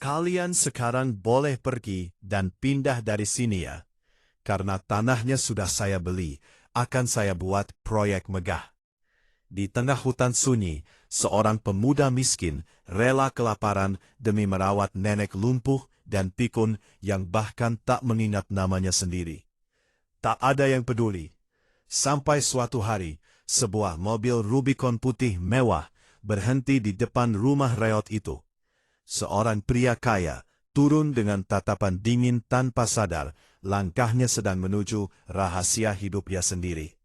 Kalian sekarang boleh pergi dan pindah dari sini ya. Karena tanahnya sudah saya beli, akan saya buat proyek megah. Di tengah hutan sunyi, seorang pemuda miskin rela kelaparan demi merawat nenek lumpuh dan pikun yang bahkan tak mengingat namanya sendiri. Tak ada yang peduli. Sampai suatu hari, sebuah mobil Rubicon putih mewah berhenti di depan rumah reot itu. Seorang pria kaya turun dengan tatapan dingin tanpa sadar, langkahnya sedang menuju rahasia hidupnya sendiri.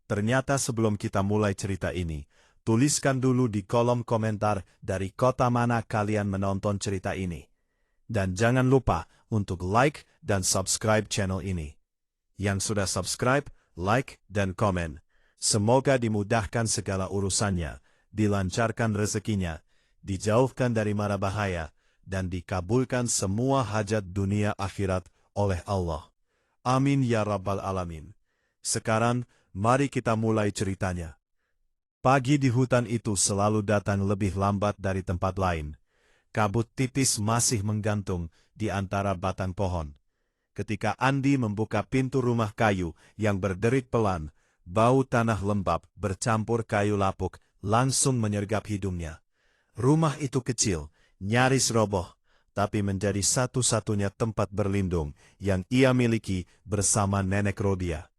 Ternyata sebelum kita mulai cerita ini, tuliskan dulu di kolom komentar dari kota mana kalian menonton cerita ini. Dan jangan lupa untuk like dan subscribe channel ini. Yang sudah subscribe, like, dan komen. Semoga dimudahkan segala urusannya, dilancarkan rezekinya, dijauhkan dari mara bahaya, dan dikabulkan semua hajat dunia akhirat oleh Allah. Amin ya Rabbal Alamin. Sekarang, mari kita mulai ceritanya. Pagi di hutan itu selalu datang lebih lambat dari tempat lain. Kabut tipis masih menggantung di antara batang pohon. Ketika Andi membuka pintu rumah kayu yang berderit pelan, bau tanah lembab bercampur kayu lapuk langsung menyergap hidungnya. Rumah itu kecil, nyaris roboh, tapi menjadi satu-satunya tempat berlindung yang ia miliki bersama nenek Rodia.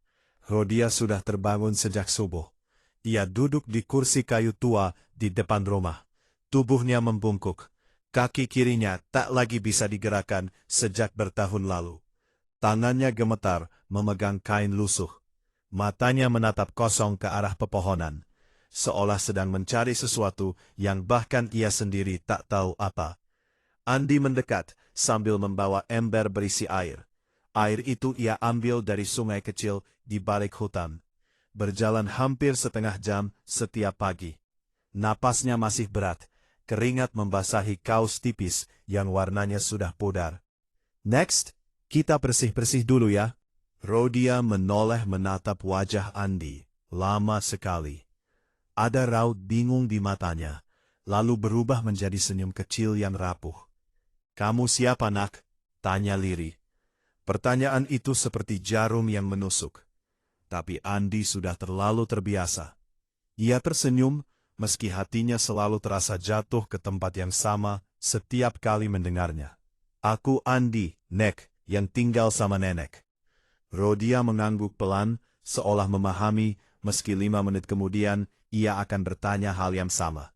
Rodia sudah terbangun sejak subuh. Ia duduk di kursi kayu tua di depan rumah. Tubuhnya membungkuk. Kaki kirinya tak lagi bisa digerakkan sejak bertahun lalu. Tangannya gemetar memegang kain lusuh. Matanya menatap kosong ke arah pepohonan, seolah sedang mencari sesuatu yang bahkan ia sendiri tak tahu apa. Andi mendekat sambil membawa ember berisi air. Air itu ia ambil dari sungai kecil di balik hutan. Berjalan hampir setengah jam setiap pagi. Napasnya masih berat, keringat membasahi kaos tipis yang warnanya sudah pudar. Next, kita bersih-bersih dulu ya. Rodia menoleh menatap wajah Andi, lama sekali. Ada raut bingung di matanya, lalu berubah menjadi senyum kecil yang rapuh. "Kamu siapa, nak?" tanya lirih. Pertanyaan itu seperti jarum yang menusuk. Tapi Andi sudah terlalu terbiasa. Ia tersenyum, meski hatinya selalu terasa jatuh ke tempat yang sama setiap kali mendengarnya. "Aku Andi, Nek, yang tinggal sama nenek." Rodia mengangguk pelan, seolah memahami, meski 5 menit kemudian ia akan bertanya hal yang sama.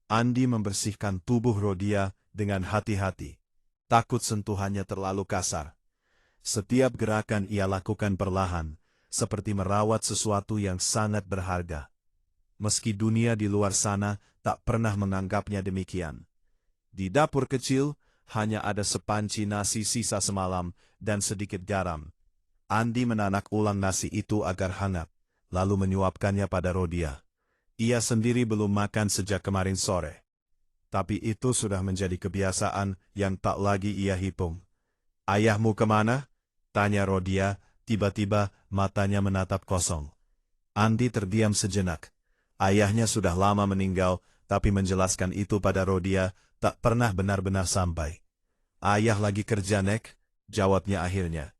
Andi membersihkan tubuh Rodia dengan hati-hati. Takut sentuhannya terlalu kasar. Setiap gerakan ia lakukan perlahan, seperti merawat sesuatu yang sangat berharga. Meski dunia di luar sana tak pernah menganggapnya demikian. Di dapur kecil, hanya ada sepanci nasi sisa semalam dan sedikit garam. Andi menanak ulang nasi itu agar hangat, lalu menyuapkannya pada Rodia. Ia sendiri belum makan sejak kemarin sore. Tapi itu sudah menjadi kebiasaan yang tak lagi ia hitung. "Ayahmu kemana?" tanya Rodia, tiba-tiba matanya menatap kosong. Andi terdiam sejenak. Ayahnya sudah lama meninggal, tapi menjelaskan itu pada Rodia tak pernah benar-benar sampai. "Ayah lagi kerja, Nek," jawabnya akhirnya.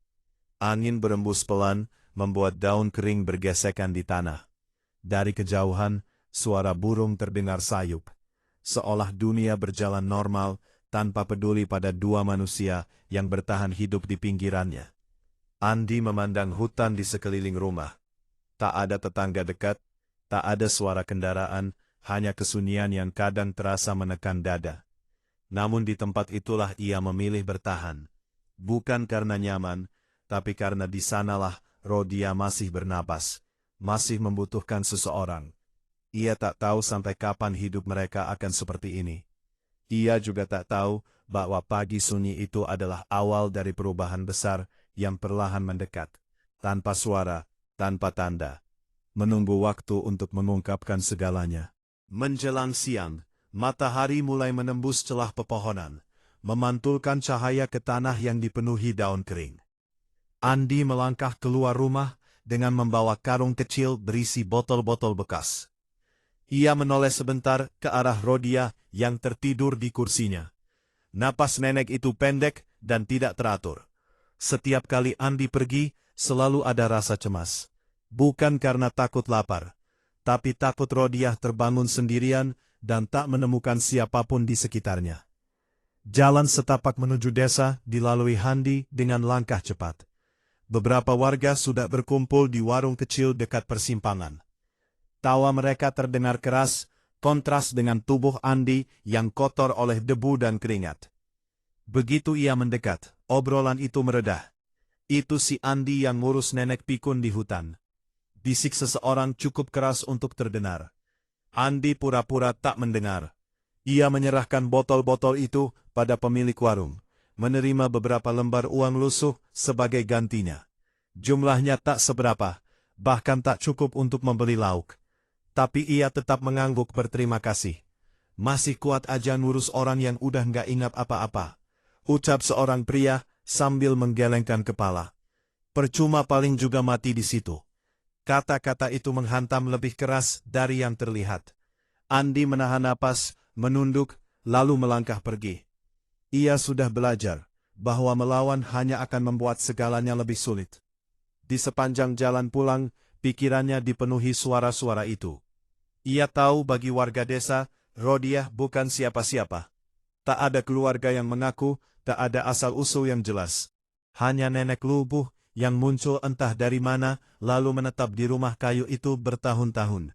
Angin berembus pelan, membuat daun kering bergesekan di tanah. Dari kejauhan, suara burung terdengar sayup. Seolah dunia berjalan normal, tanpa peduli pada dua manusia yang bertahan hidup di pinggirannya. Andi memandang hutan di sekeliling rumah. Tak ada tetangga dekat, tak ada suara kendaraan, hanya kesunyian yang kadang terasa menekan dada. Namun di tempat itulah ia memilih bertahan. Bukan karena nyaman, tapi karena di sanalah Rodia masih bernapas, masih membutuhkan seseorang. Ia tak tahu sampai kapan hidup mereka akan seperti ini. Ia juga tak tahu bahwa pagi sunyi itu adalah awal dari perubahan besar yang perlahan mendekat, tanpa suara, tanpa tanda. Menunggu waktu untuk mengungkapkan segalanya. Menjelang siang, matahari mulai menembus celah pepohonan, memantulkan cahaya ke tanah yang dipenuhi daun kering. Andi melangkah keluar rumah dengan membawa karung kecil berisi botol-botol bekas. Ia menoleh sebentar ke arah Rodia yang tertidur di kursinya. Napas nenek itu pendek dan tidak teratur. Setiap kali Andi pergi, selalu ada rasa cemas. Bukan karena takut lapar, tapi takut Rodiah terbangun sendirian dan tak menemukan siapapun di sekitarnya. Jalan setapak menuju desa dilalui Handi dengan langkah cepat. Beberapa warga sudah berkumpul di warung kecil dekat persimpangan. Tawa mereka terdengar keras, kontras dengan tubuh Andi yang kotor oleh debu dan keringat. Begitu ia mendekat, obrolan itu meredah. Itu si Andi yang ngurus nenek pikun di hutan. Bisik seseorang cukup keras untuk terdengar. Andi pura-pura tak mendengar. Ia menyerahkan botol-botol itu pada pemilik warung, menerima beberapa lembar uang lusuh sebagai gantinya. Jumlahnya tak seberapa, bahkan tak cukup untuk membeli lauk. Tapi ia tetap mengangguk berterima kasih. Masih kuat aja ngurus orang yang udah nggak ingat apa-apa, ucap seorang pria sambil menggelengkan kepala. Percuma paling juga mati di situ. Kata-kata itu menghantam lebih keras dari yang terlihat. Andi menahan napas, menunduk, lalu melangkah pergi. Ia sudah belajar bahwa melawan hanya akan membuat segalanya lebih sulit. Di sepanjang jalan pulang, pikirannya dipenuhi suara-suara itu. Ia tahu bagi warga desa, Rodiah bukan siapa-siapa. Tak ada keluarga yang mengaku, tak ada asal-usul yang jelas. Hanya nenek lubuh yang muncul entah dari mana, lalu menetap di rumah kayu itu bertahun-tahun.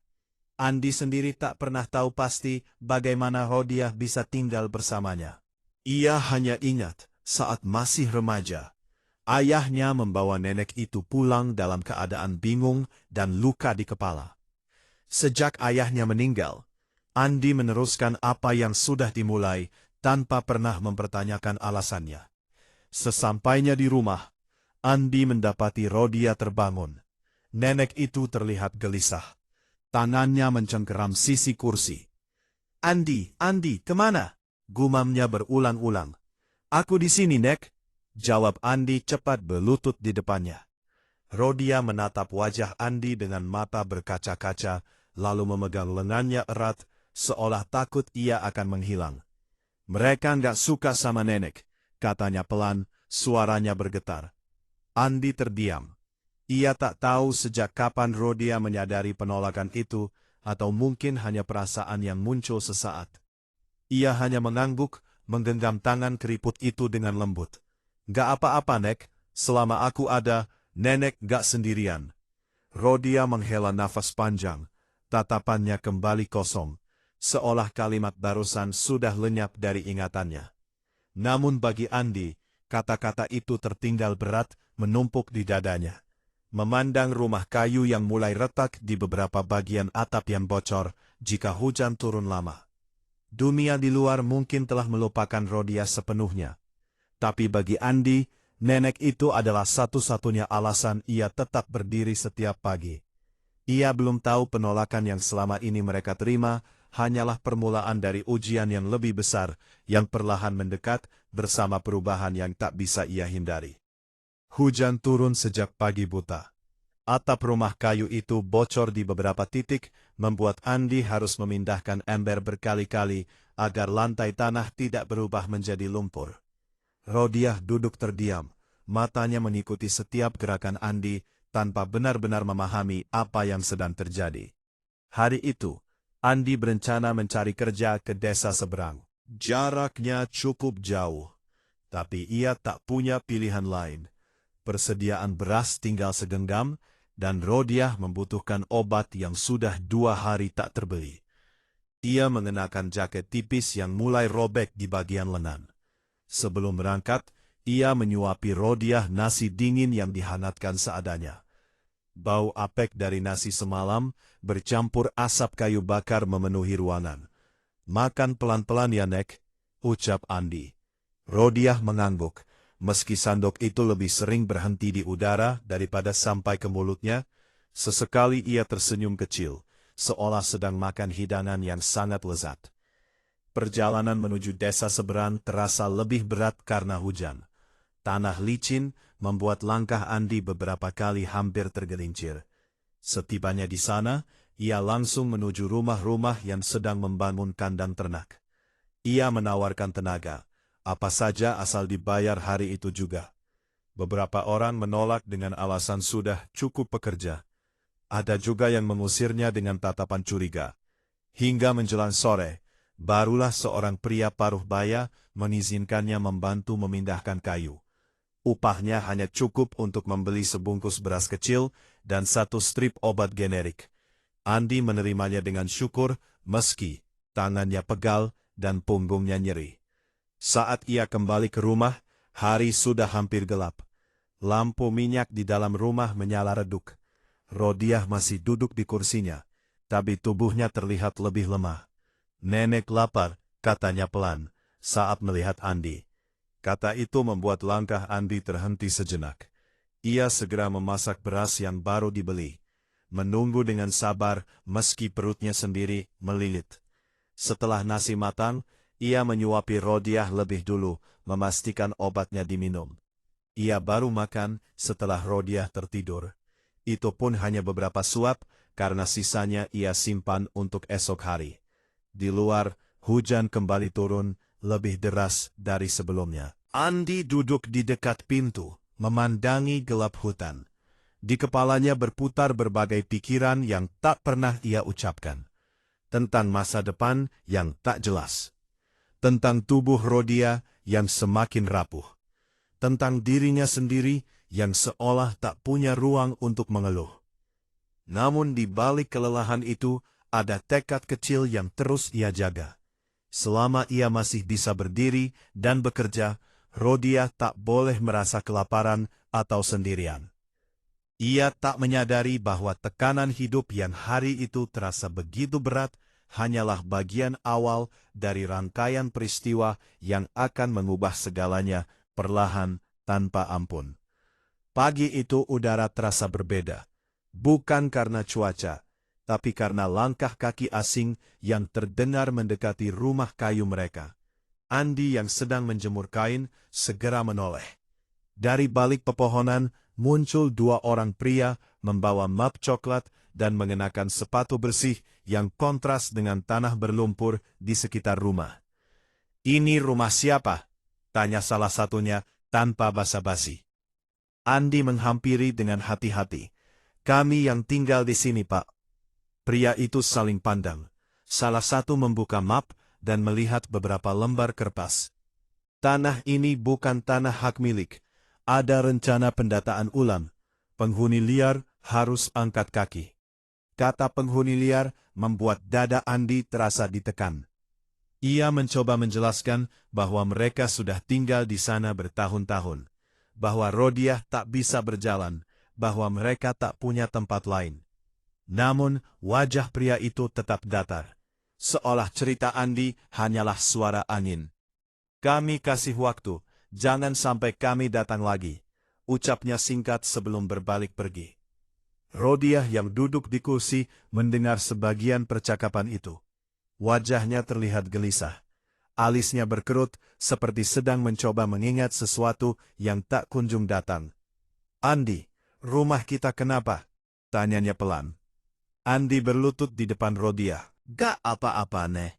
Andi sendiri tak pernah tahu pasti bagaimana Rodiah bisa tinggal bersamanya. Ia hanya ingat saat masih remaja, ayahnya membawa nenek itu pulang dalam keadaan bingung dan luka di kepala. Sejak ayahnya meninggal, Andi meneruskan apa yang sudah dimulai tanpa pernah mempertanyakan alasannya. Sesampainya di rumah, Andi mendapati Rodiah terbangun. Nenek itu terlihat gelisah. Tangannya mencengkeram sisi kursi. Andi, kemana? Gumamnya berulang-ulang. Aku di sini, Nek, jawab Andi cepat berlutut di depannya. Rodiah menatap wajah Andi dengan mata berkaca-kaca, lalu memegang lengannya erat, seolah takut ia akan menghilang. Mereka nggak suka sama nenek, katanya pelan, suaranya bergetar. Andi terdiam. Ia tak tahu sejak kapan Rodiah menyadari penolakan itu, atau mungkin hanya perasaan yang muncul sesaat. Ia hanya mengangguk, menggenggam tangan keriput itu dengan lembut. Gak apa-apa, Nek, selama aku ada, nenek gak sendirian. Rodiah menghela nafas panjang, tatapannya kembali kosong, seolah kalimat barusan sudah lenyap dari ingatannya. Namun bagi Andi, kata-kata itu tertinggal berat, menumpuk di dadanya. Memandang rumah kayu yang mulai retak di beberapa bagian atap yang bocor jika hujan turun lama. Dunia di luar mungkin telah melupakan Rodiah sepenuhnya. Tapi bagi Andi, nenek itu adalah satu-satunya alasan ia tetap berdiri setiap pagi. Ia belum tahu penolakan yang selama ini mereka terima hanyalah permulaan dari ujian yang lebih besar yang perlahan mendekat bersama perubahan yang tak bisa ia hindari. Hujan turun sejak pagi buta. Atap rumah kayu itu bocor di beberapa titik, membuat Andi harus memindahkan ember berkali-kali agar lantai tanah tidak berubah menjadi lumpur. Rodiah duduk terdiam, matanya mengikuti setiap gerakan Andi tanpa benar-benar memahami apa yang sedang terjadi. Hari itu, Andi berencana mencari kerja ke desa seberang. Jaraknya cukup jauh, tapi ia tak punya pilihan lain. Persediaan beras tinggal segenggam, dan Rodiah membutuhkan obat yang sudah 2 hari tak terbeli. Ia mengenakan jaket tipis yang mulai robek di bagian lengan. Sebelum berangkat, ia menyuapi Rodiah nasi dingin yang dihangatkan seadanya. Bau apek dari nasi semalam bercampur asap kayu bakar memenuhi ruangan. Makan pelan-pelan ya, Nek, ucap Andi. Rodiah mengangguk. Meski sandok itu lebih sering berhenti di udara daripada sampai ke mulutnya, sesekali ia tersenyum kecil, seolah sedang makan hidangan yang sangat lezat. Perjalanan menuju desa seberang terasa lebih berat karena hujan. Tanah licin membuat langkah Andi beberapa kali hampir tergelincir. Setibanya di sana, ia langsung menuju rumah-rumah yang sedang membangun kandang ternak. Ia menawarkan tenaga, apa saja asal dibayar hari itu juga. Beberapa orang menolak dengan alasan sudah cukup bekerja. Ada juga yang mengusirnya dengan tatapan curiga. Hingga menjelang sore, barulah seorang pria paruh baya mengizinkannya membantu memindahkan kayu. Upahnya hanya cukup untuk membeli sebungkus beras kecil dan satu strip obat generik. Andi menerimanya dengan syukur, meski tangannya pegal dan punggungnya nyeri. Saat ia kembali ke rumah, hari sudah hampir gelap. Lampu minyak di dalam rumah menyala reduk. Rodiah masih duduk di kursinya, tapi tubuhnya terlihat lebih lemah. "Nenek lapar," katanya pelan, saat melihat Andi. Kata itu membuat langkah Andi terhenti sejenak. Ia segera memasak beras yang baru dibeli. Menunggu dengan sabar meski perutnya sendiri melilit. Setelah nasi matang, ia menyuapi Rodiah lebih dulu, memastikan obatnya diminum. Ia baru makan setelah Rodiah tertidur. Itu pun hanya beberapa suap, karena sisanya ia simpan untuk esok hari. Di luar, hujan kembali turun, lebih deras dari sebelumnya. Andi duduk di dekat pintu, memandangi gelap hutan. Di kepalanya berputar berbagai pikiran yang tak pernah ia ucapkan. Tentang masa depan yang tak jelas. Tentang tubuh Rodiah yang semakin rapuh. Tentang dirinya sendiri yang seolah tak punya ruang untuk mengeluh. Namun di balik kelelahan itu, ada tekad kecil yang terus ia jaga. Selama ia masih bisa berdiri dan bekerja, Rodiah tak boleh merasa kelaparan atau sendirian. Ia tak menyadari bahwa tekanan hidup yang hari itu terasa begitu berat hanyalah bagian awal dari rangkaian peristiwa yang akan mengubah segalanya perlahan tanpa ampun. Pagi itu udara terasa berbeda, bukan karena cuaca, tapi karena langkah kaki asing yang terdengar mendekati rumah kayu mereka. Andi yang sedang menjemur kain segera menoleh. Dari balik pepohonan muncul dua orang pria membawa map coklat dan mengenakan sepatu bersih yang kontras dengan tanah berlumpur di sekitar rumah. "Ini rumah siapa?" tanya salah satunya tanpa basa-basi. Andi menghampiri dengan hati-hati. "Kami yang tinggal di sini, Pak." Pria itu saling pandang. Salah satu membuka map dan melihat beberapa lembar kertas. "Tanah ini bukan tanah hak milik. Ada rencana pendataan ulang. Penghuni liar harus angkat kaki." Kata penghuni liar membuat dada Andi terasa ditekan. Ia mencoba menjelaskan bahwa mereka sudah tinggal di sana bertahun-tahun, bahwa Rodiah tak bisa berjalan, bahwa mereka tak punya tempat lain. Namun, wajah pria itu tetap datar, seolah cerita Andi hanyalah suara angin. "Kami kasih waktu, jangan sampai kami datang lagi," ucapnya singkat sebelum berbalik pergi. Rodiah yang duduk di kursi mendengar sebagian percakapan itu. Wajahnya terlihat gelisah. Alisnya berkerut seperti sedang mencoba mengingat sesuatu yang tak kunjung datang. "Andi, rumah kita kenapa?" tanyanya pelan. Andi berlutut di depan Rodiah. "Gak apa-apa, Neh.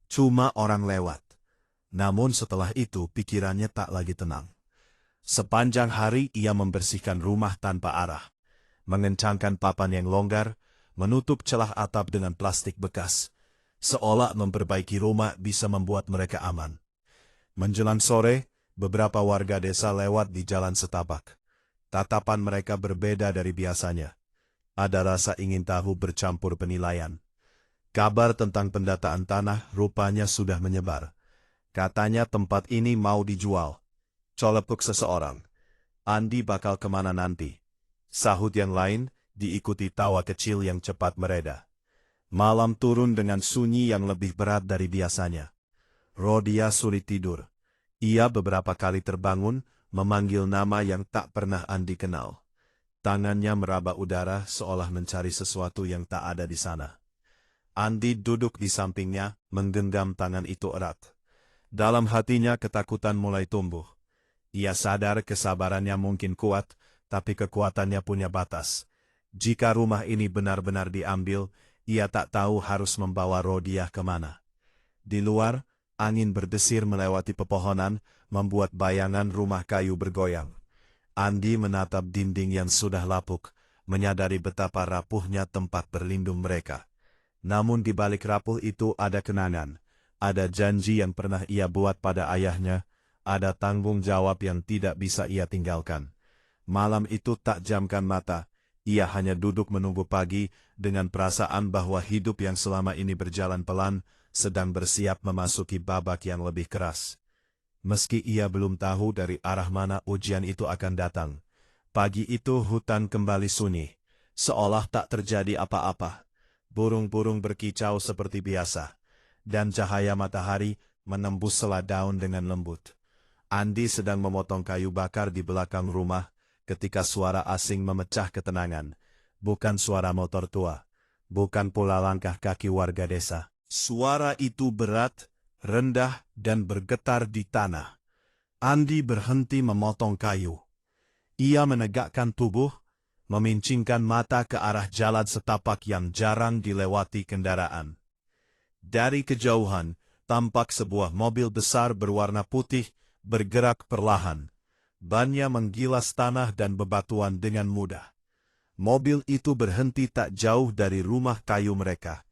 Cuma orang lewat." Namun setelah itu pikirannya tak lagi tenang. Sepanjang hari ia membersihkan rumah tanpa arah. Mengencangkan papan yang longgar, menutup celah atap dengan plastik bekas. Seolah memperbaiki rumah bisa membuat mereka aman. Menjelang sore, beberapa warga desa lewat di jalan setapak. Tatapan mereka berbeda dari biasanya. Ada rasa ingin tahu bercampur penilaian. Kabar tentang pendataan tanah rupanya sudah menyebar. Katanya tempat ini mau dijual. Colepuk seseorang. "Andi bakal kemana nanti?" Sahut yang lain, diikuti tawa kecil yang cepat mereda. Malam turun dengan sunyi yang lebih berat dari biasanya. Rodiah sulit tidur. Ia beberapa kali terbangun, memanggil nama yang tak pernah Andi kenal. Tangannya meraba udara seolah mencari sesuatu yang tak ada di sana. Andi duduk di sampingnya, menggenggam tangan itu erat. Dalam hatinya ketakutan mulai tumbuh. Ia sadar kesabarannya mungkin kuat, tapi kekuatannya punya batas. Jika rumah ini benar-benar diambil, ia tak tahu harus membawa Rodiah kemana. Di luar, Angin berdesir melewati pepohonan, membuat bayangan rumah kayu bergoyang. Andi menatap dinding yang sudah lapuk, menyadari betapa rapuhnya tempat berlindung mereka. Namun di balik rapuh itu ada kenangan, ada janji yang pernah ia buat pada ayahnya, ada tanggung jawab yang tidak bisa ia tinggalkan. Malam itu tak jamkan mata, ia hanya duduk menunggu pagi dengan perasaan bahwa hidup yang selama ini berjalan pelan, sedang bersiap memasuki babak yang lebih keras. Meski ia belum tahu dari arah mana ujian itu akan datang, pagi itu hutan kembali sunyi, seolah tak terjadi apa-apa. Burung-burung berkicau seperti biasa, dan cahaya matahari menembus sela daun dengan lembut. Andi sedang memotong kayu bakar di belakang rumah, ketika suara asing memecah ketenangan. Bukan suara motor tua, bukan pula langkah kaki warga desa. Suara itu berat, rendah, dan bergetar di tanah. Andi berhenti memotong kayu. Ia menegakkan tubuh, memincingkan mata ke arah jalan setapak yang jarang dilewati kendaraan. Dari kejauhan, tampak sebuah mobil besar berwarna putih bergerak perlahan. Bannya menggilas tanah dan bebatuan dengan mudah. Mobil itu berhenti tak jauh dari rumah kayu mereka.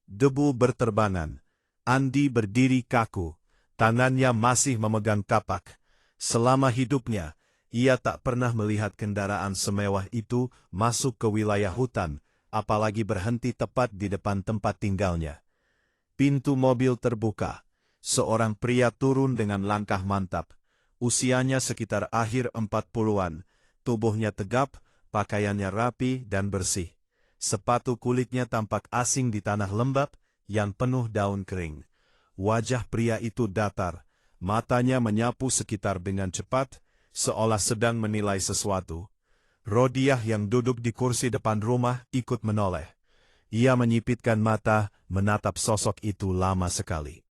Debu berterbangan. Andi berdiri kaku, tangannya masih memegang kapak. Selama hidupnya, ia tak pernah melihat kendaraan semewah itu masuk ke wilayah hutan, apalagi berhenti tepat di depan tempat tinggalnya. Pintu mobil terbuka. Seorang pria turun dengan langkah mantap. Usianya sekitar akhir 40-an. Tubuhnya tegap, pakaiannya rapi dan bersih. Sepatu kulitnya tampak asing di tanah lembab yang penuh daun kering. Wajah pria itu datar, matanya menyapu sekitar dengan cepat, seolah sedang menilai sesuatu. Rodiah yang duduk di kursi depan rumah ikut menoleh. Ia menyipitkan mata, menatap sosok itu lama sekali.